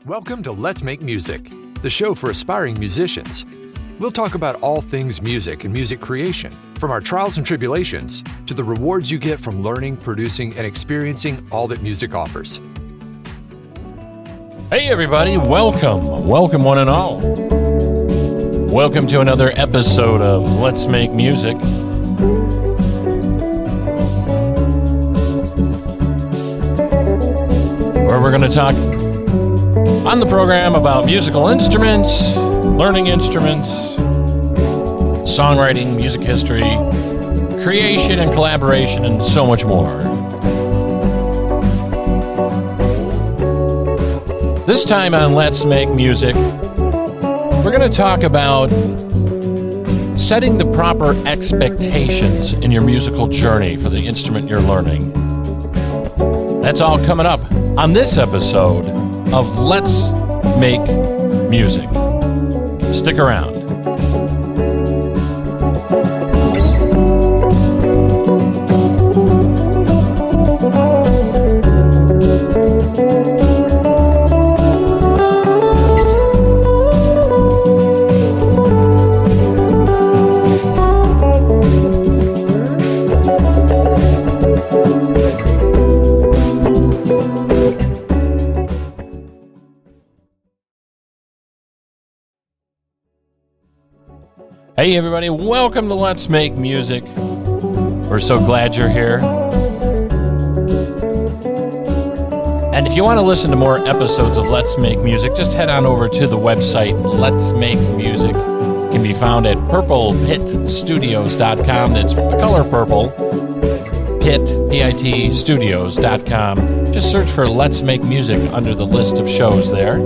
Welcome to Let's Make Music, the show for aspiring musicians. We'll talk about all things music and music creation, from our trials and tribulations to the rewards you get from learning, producing, and experiencing all that music offers. Hey everybody, welcome. Welcome one and all. Welcome to another episode of Let's Make Music. Where we're going to talk on the program about musical instruments, learning instruments, songwriting, music history, creation and collaboration, and so much more. This time on Let's Make Music, we're going to talk about setting the proper expectations in your musical journey for the instrument you're learning. That's all coming up on this episode of Let's Make Music. Stick around. Hey everybody, welcome to Let's Make Music. We're so glad you're here. And if you want to listen to more episodes of Let's Make Music, just head on over to the website Let's Make Music. It can be found at purplepitstudios.com. That's the color purple. Pit, P-I-T, studios.com. Just search for Let's Make Music under the list of shows there.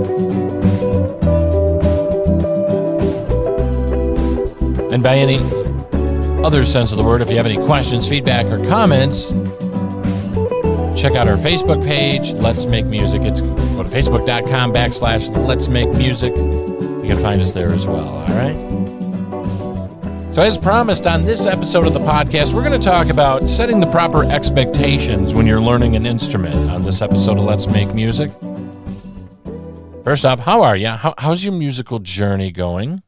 And by any other sense of the word, if you have any questions, feedback, or comments, check out our Facebook page, Let's Make Music. It's go to facebook.com/Let's Make Music. You can find us there as well, all right? So as promised, on this episode of the podcast, we're going to talk about setting the proper expectations when you're learning an instrument on this episode of Let's Make Music. First off, how are you? How's your musical journey going?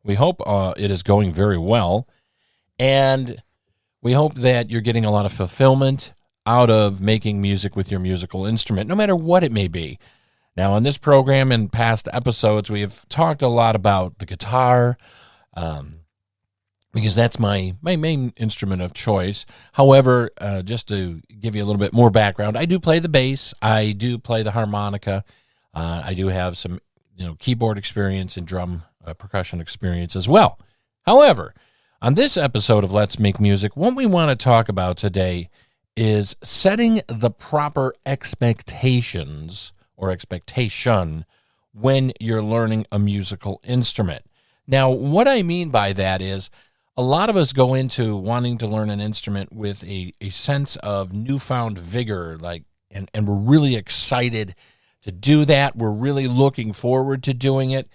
We hope it is going very well, and we hope that you're getting a lot of fulfillment out of making music with your musical instrument, no matter what it may be. Now, on this program and past episodes, we have talked a lot about the guitar, because that's my main instrument of choice. However, just to give you a little bit more background, I do play the bass, I do play the harmonica, I do have some keyboard experience and drum percussion experience as well. However, on this episode of Let's Make Music, what we want to talk about today is setting the proper expectations or expectation when you're learning a musical instrument. Now, what I mean by that is a lot of us go into wanting to learn an instrument with a sense of newfound vigor, and we're really excited to do that. We're really looking forward to doing it.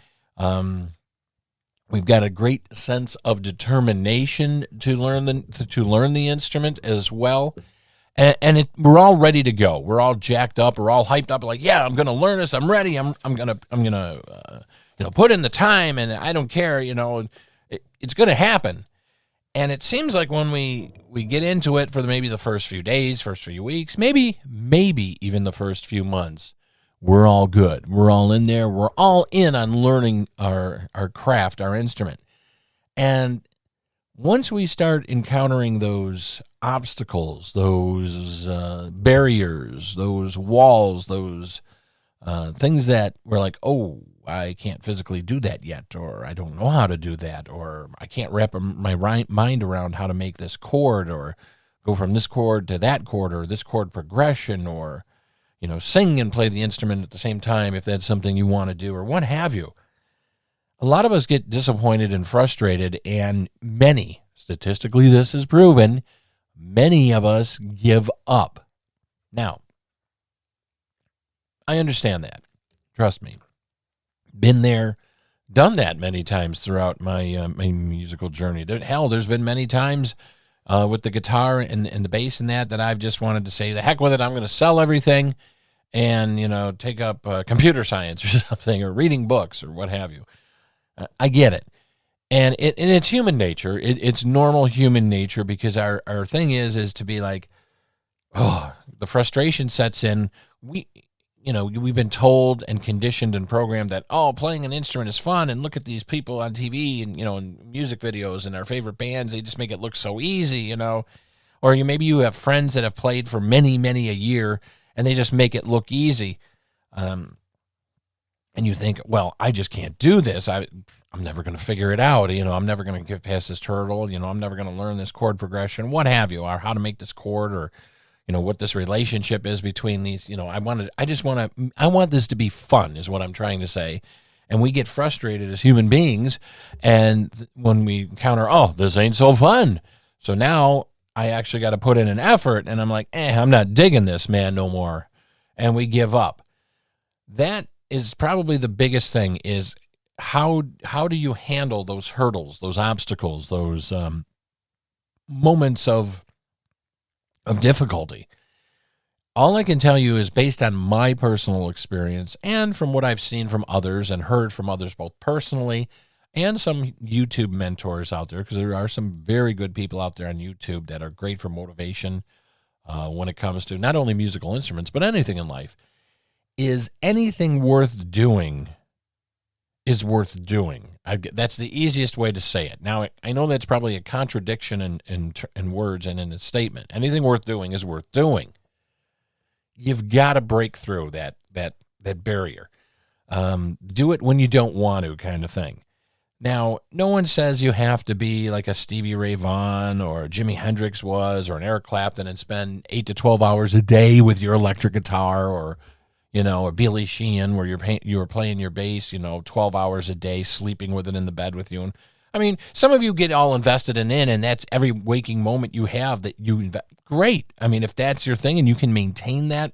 We've got a great sense of determination to learn the instrument as well, and we're all ready to go. We're all jacked up. We're all hyped up. Like, yeah, I'm going to learn this. I'm ready. I'm gonna put in the time, and I don't care. It's going to happen. And it seems like when we get into it for maybe the first few days, first few weeks, maybe even the first few months, we're all good. We're all in there. We're all in on learning our craft, our instrument. And once we start encountering those obstacles, those barriers, those walls, those things that we're like, oh, I can't physically do that yet, or I don't know how to do that, or I can't wrap my mind around how to make this chord, or go from this chord to that chord, or this chord progression, or sing and play the instrument at the same time if that's something you want to do, or what have you. A lot of us get disappointed and frustrated, and many, statistically this is proven, many of us give up. Now, I understand that. Trust me. Been there, done that many times throughout my musical journey. There's been many times with the guitar and the bass and that I've just wanted to say, the heck with it, I'm going to sell everything and, take up computer science or something, or reading books or what have you. I get it. And it's human nature. It's normal human nature, because our thing is to be like, oh, the frustration sets in. We've been told and conditioned and programmed that, playing an instrument is fun, and look at these people on TV and, in music videos and our favorite bands, they just make it look so easy, or maybe you have friends that have played for many, many a year, and they just make it look easy. And you think, well, I just can't do this. I'm never going to figure it out. I'm never going to get past this hurdle. I'm never going to learn this chord progression, what have you, or how to make this chord, or, what this relationship is between these. I want this to be fun, is what I'm trying to say. And we get frustrated as human beings. And when we encounter, this ain't so fun. So now I actually got to put in an effort, and I'm like, I'm not digging this, man, no more. And we give up. That is probably the biggest thing, is how do you handle those hurdles, those obstacles, those moments of difficulty. All I can tell you is based on my personal experience and from what I've seen from others and heard from others, both personally and some YouTube mentors out there, because there are some very good people out there on YouTube that are great for motivation when it comes to not only musical instruments, but anything in life. Is anything worth doing is worth doing. That's the easiest way to say it. Now, I know that's probably a contradiction in words and in a statement. Anything worth doing is worth doing. You've got to break through that barrier. Do it when you don't want to, kind of thing. Now, no one says you have to be like a Stevie Ray Vaughan or Jimi Hendrix was, or an Eric Clapton, and spend 8 to 12 hours a day with your electric guitar, or or Billy Sheehan, where you're playing your bass, 12 hours a day, sleeping with it in the bed with you. And I mean, some of you get all invested and that's every waking moment you have that you invest. Great. I mean, if that's your thing and you can maintain that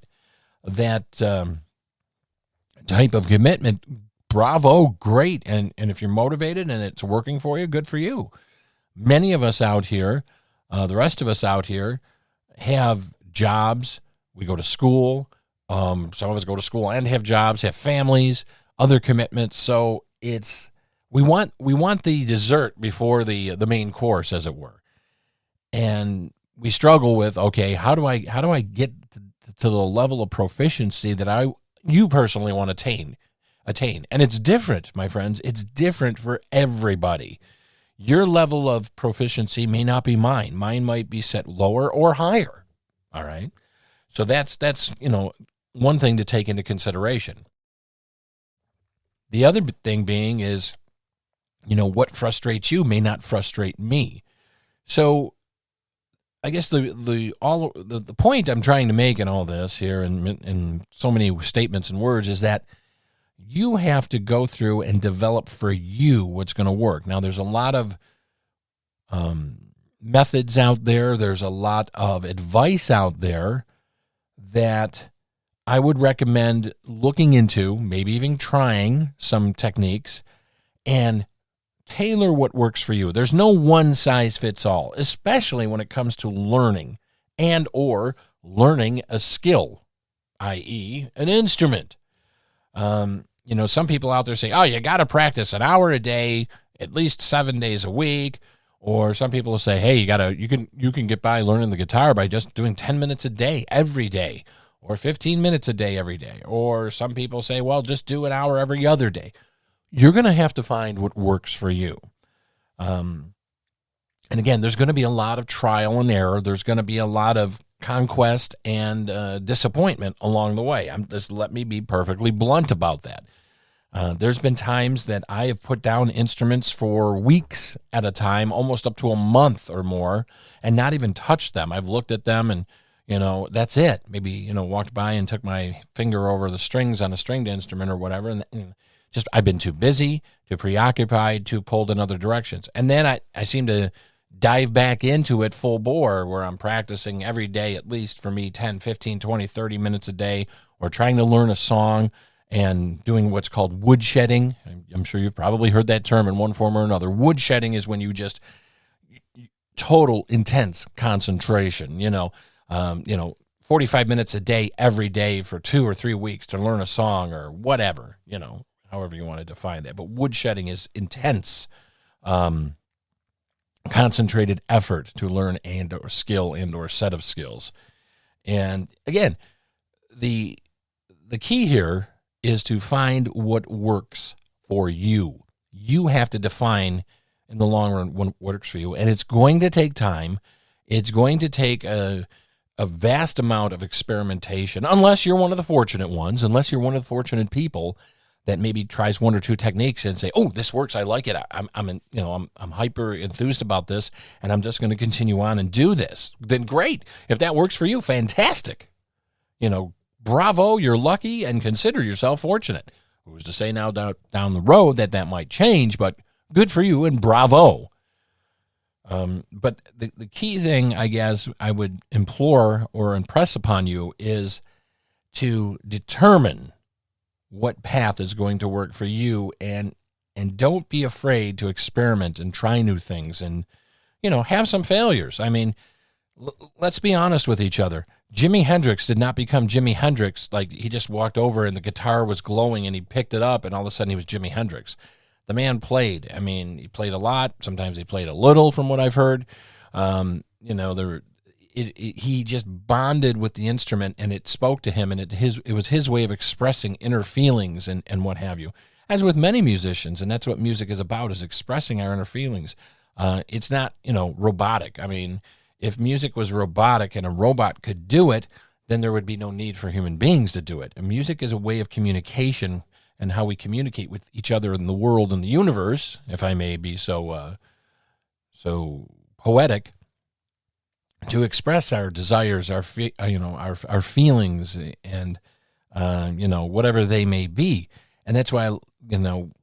type of commitment, bravo, great. And if you're motivated and it's working for you, good for you. Many of us out here, the rest of us out here, have jobs. We go to school. Some of us go to school and have jobs, have families, other commitments. So we want the dessert before the main course, as it were. And we struggle with, okay, how do I get to the level of proficiency that you personally want to attain? And it's different, my friends. It's different for everybody. Your level of proficiency may not be mine. Mine might be set lower or higher. All right. So that's one thing to take into consideration. The other thing being is, what frustrates you may not frustrate me. So I guess the point I'm trying to make in all this here, in so many statements and words, is that you have to go through and develop for you what's going to work. Now, there's a lot of methods out there. There's a lot of advice out there that I would recommend looking into, maybe even trying some techniques, and tailor what works for you. There's no one size fits all, especially when it comes to learning or learning a skill, i.e. an instrument. Some people out there say, you got to practice an hour a day, at least 7 days a week. Or some people will say, hey, you can get by learning the guitar by just doing 10 minutes a day, every day, or 15 minutes a day, every day. Or some people say, well, just do an hour every other day. You're going to have to find what works for you. And again, there's going to be a lot of trial and error. There's going to be a lot of conquest and disappointment along the way. Let me be perfectly blunt about that. There's been times that I have put down instruments for weeks at a time, almost up to a month or more, and not even touched them. I've looked at them and, that's it. Maybe, walked by and took my finger over the strings on a stringed instrument or whatever. And just, I've been too busy, too preoccupied, too pulled in other directions. And then I seem to dive back into it full bore, where I'm practicing every day, at least for me, 10, 15, 20, 30 minutes a day, or trying to learn a song and doing what's called woodshedding. I'm sure you've probably heard that term in one form or another. Woodshedding is when you just total intense concentration, 45 minutes a day every day for 2 or 3 weeks to learn a song or whatever, however you want to define that. But woodshedding is intense, concentrated effort to learn and or skill and or set of skills. And again, the key here is to find what works for you. You have to define in the long run what works for you, and it's going to take time. It's going to take a vast amount of experimentation, unless you're one of the fortunate ones, unless you're one of the fortunate people that maybe tries 1 or 2 techniques and say, "Oh, this works. I like it. I'm hyper enthused about this, and I'm just going to continue on and do this." Then great. If that works for you, fantastic. Bravo. You're lucky, and consider yourself fortunate. Who's to say now down the road that might change? But good for you, and bravo. But the key thing, I guess, I would implore or impress upon you is to determine what path is going to work for you, and don't be afraid to experiment and try new things and, have some failures. I mean, let's be honest with each other. Jimi Hendrix did not become Jimi Hendrix like he just walked over and the guitar was glowing and he picked it up and all of a sudden he was Jimi Hendrix. The man played. I mean, he played a lot. Sometimes he played a little, from what I've heard. He just bonded with the instrument, and it spoke to him, and it was his way of expressing inner feelings and what have you. As with many musicians, and that's what music is about, is expressing our inner feelings. It's not, robotic. I mean, if music was robotic and a robot could do it, then there would be no need for human beings to do it. And music is a way of communication, and how we communicate with each other in the world and the universe, if I may be so poetic, to express our desires, our feelings, and whatever they may be. And that's why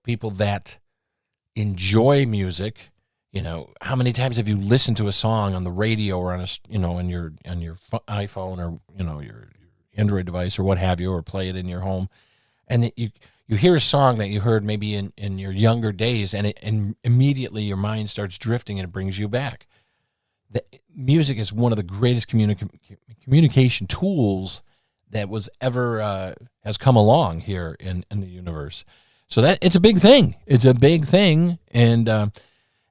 people that enjoy music, how many times have you listened to a song on the radio or on on your iPhone or your Android device or what have you, or play it in your home, and you hear a song that you heard maybe in your younger days, and immediately your mind starts drifting and it brings you back. The music is one of the greatest communication tools that was ever has come along here in the universe. So that it's a big thing. It's a big thing. And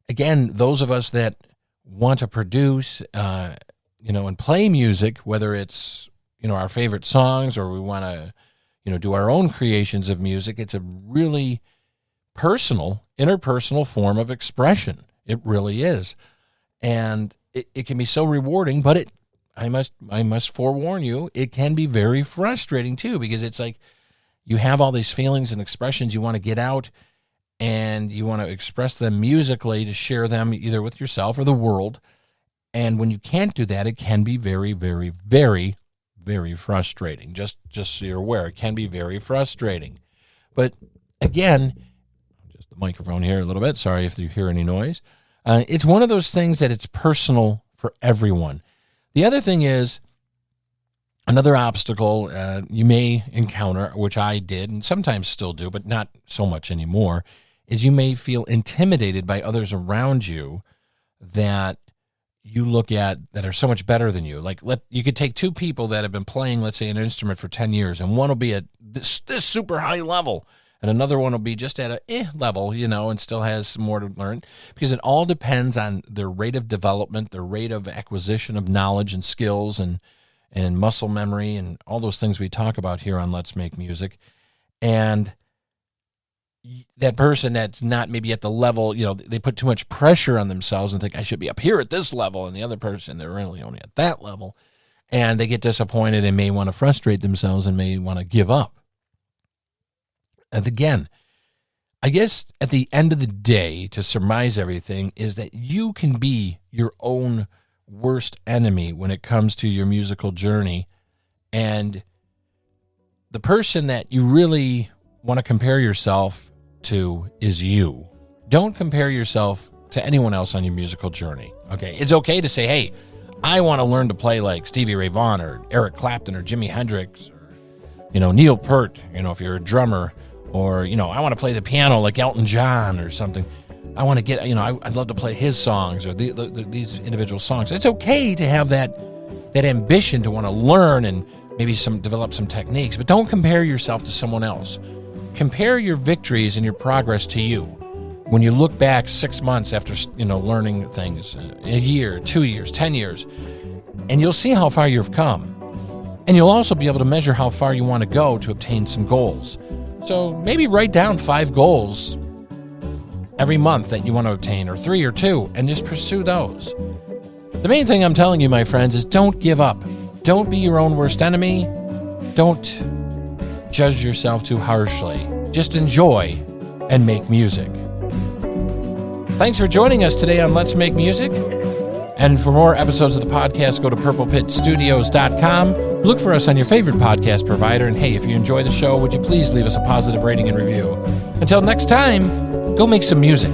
again, those of us that want to produce, and play music, whether it's our favorite songs or we want to do our own creations of music, it's a really personal, interpersonal form of expression. It really is. And it can be so rewarding, but I must forewarn you, it can be very frustrating too, because it's like you have all these feelings and expressions you want to get out, and you want to express them musically to share them either with yourself or the world. And when you can't do that, it can be very, very, very, very frustrating. Just so you're aware, it can be very frustrating. But again, just the microphone here a little bit. Sorry if you hear any noise. It's one of those things that it's personal for everyone. The other thing is, another obstacle you may encounter, which I did and sometimes still do, but not so much anymore, is you may feel intimidated by others around you that you look at that are so much better than you. Like, you could take 2 people that have been playing, let's say, an instrument for 10 years, and one will be at this super high level, and another one will be just at a level, and still has some more to learn, because it all depends on their rate of development, their rate of acquisition of knowledge and skills and muscle memory and all those things we talk about here on Let's Make Music. And that person that's not maybe at the level, they put too much pressure on themselves and think, I should be up here at this level, and the other person, they're really only at that level, and they get disappointed and may want to frustrate themselves and may want to give up. And again, I guess at the end of the day, to surmise everything, is that you can be your own worst enemy when it comes to your musical journey. And the person that you really want to compare yourself to is you. Don't compare yourself to anyone else on your musical journey. Okay, it's okay to say, hey, I want to learn to play like Stevie Ray Vaughan or Eric Clapton or Jimi Hendrix or, Neil Peart, if you're a drummer. Or, I want to play the piano like Elton John or something. I want to get, I'd love to play his songs or these individual songs. It's okay to have that that ambition to want to learn and maybe develop some techniques, but don't compare yourself to someone else. Compare your victories and your progress to you. When you look back 6 months after, learning things, a year, 2 years, 10 years, and you'll see how far you've come. And you'll also be able to measure how far you want to go to obtain some goals. So maybe write down 5 goals every month that you want to obtain, or 3 or 2, and just pursue those. The main thing I'm telling you, my friends, is don't give up. Don't be your own worst enemy. Don't judge yourself too harshly. Just enjoy and make music. Thanks for joining us today on Let's Make Music. And for more episodes of the podcast, go to purplepitstudios.com. Look for us on your favorite podcast provider. And hey, if you enjoy the show, would you please leave us a positive rating and review? Until next time, go make some music.